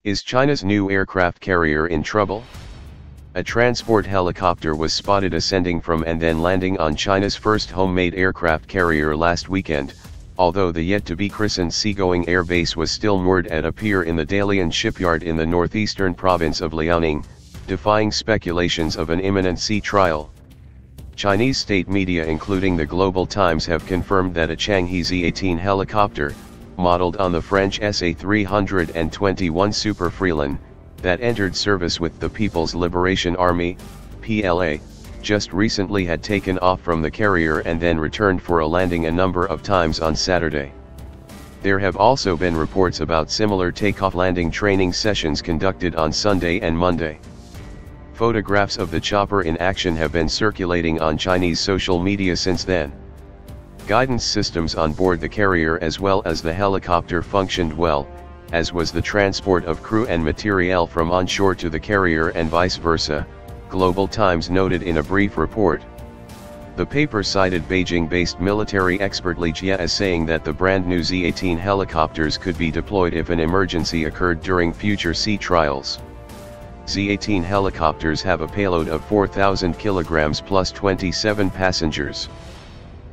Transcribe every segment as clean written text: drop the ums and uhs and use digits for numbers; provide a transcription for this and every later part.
Is China's new aircraft carrier in trouble? A transport helicopter was spotted ascending from and then landing on China's first homemade aircraft carrier last weekend, although the yet-to-be-christened seagoing airbase was still moored at a pier in the Dalian Shipyard in the northeastern province of Liaoning, defying speculations of an imminent sea trial. Chinese state media including the Global Times have confirmed that a Changhe Z-18 helicopter, modeled on the French SA-321 Super Frelon, that entered service with the People's Liberation Army, PLA, just recently had taken off from the carrier and then returned for a landing a number of times on Saturday. There have also been reports about similar takeoff-landing training sessions conducted on Sunday and Monday. Photographs of the chopper in action have been circulating on Chinese social media since then. Guidance systems on board the carrier as well as the helicopter functioned well, as was the transport of crew and materiel from onshore to the carrier and vice versa, Global Times noted in a brief report. The paper cited Beijing-based military expert Li Jie as saying that the brand new Z-18 helicopters could be deployed if an emergency occurred during future sea trials. Z-18 helicopters have a payload of 4,000 kilograms plus 27 passengers.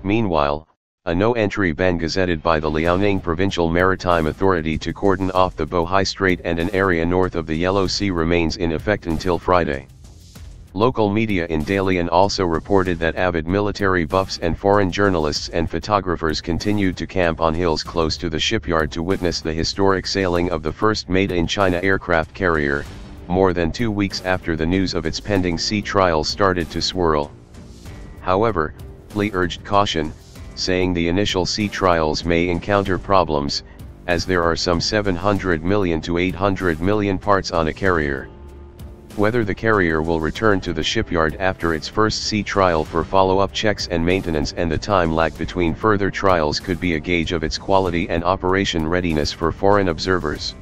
Meanwhile, a no-entry ban gazetted by the Liaoning Provincial Maritime Authority to cordon off the Bohai Strait and an area north of the Yellow Sea remains in effect until Friday. Local media in Dalian also reported that avid military buffs and foreign journalists and photographers continued to camp on hills close to the shipyard to witness the historic sailing of the first made-in-China aircraft carrier, more than 2 weeks after the news of its pending sea trials started to swirl. However, Li urged caution, saying the initial sea trials may encounter problems, as there are some 700 million to 800 million parts on a carrier. Whether the carrier will return to the shipyard after its first sea trial for follow-up checks and maintenance and the time lag between further trials could be a gauge of its quality and operation readiness for foreign observers.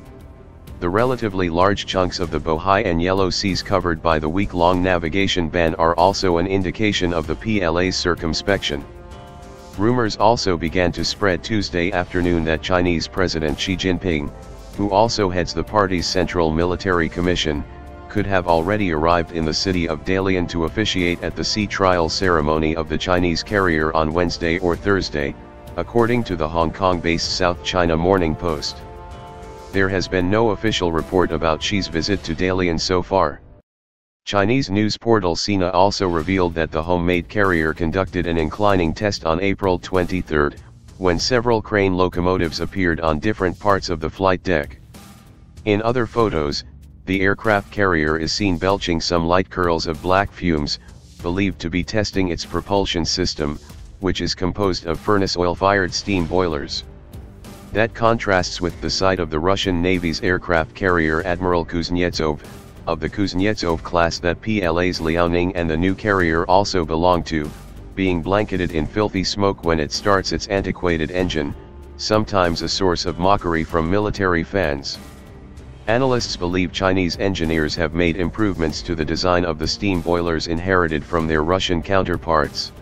The relatively large chunks of the Bohai and Yellow Seas covered by the week-long navigation ban are also an indication of the PLA's circumspection. Rumors also began to spread Tuesday afternoon that Chinese President Xi Jinping, who also heads the party's Central Military Commission, could have already arrived in the city of Dalian to officiate at the sea trial ceremony of the Chinese carrier on Wednesday or Thursday, according to the Hong Kong-based South China Morning Post. There has been no official report about Xi's visit to Dalian so far. Chinese news portal Sina also revealed that the homemade carrier conducted an inclining test on April 23, when several crane locomotives appeared on different parts of the flight deck. In other photos, the aircraft carrier is seen belching some light curls of black fumes, believed to be testing its propulsion system, which is composed of furnace oil-fired steam boilers. That contrasts with the sight of the Russian Navy's aircraft carrier Admiral Kuznetsov, of the Kuznetsov class that PLA's Liaoning and the new carrier also belong to, being blanketed in filthy smoke when it starts its antiquated engine, sometimes a source of mockery from military fans. Analysts believe Chinese engineers have made improvements to the design of the steam boilers inherited from their Russian counterparts.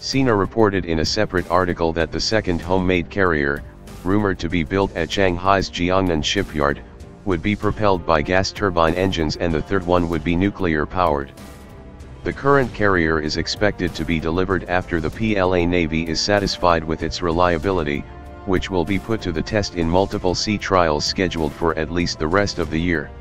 Sina reported in a separate article that the second homemade carrier, rumored to be built at Shanghai's Dalian Shipyard, would be propelled by gas turbine engines and the third one would be nuclear-powered. The current carrier is expected to be delivered after the PLA Navy is satisfied with its reliability, which will be put to the test in multiple sea trials scheduled for at least the rest of the year.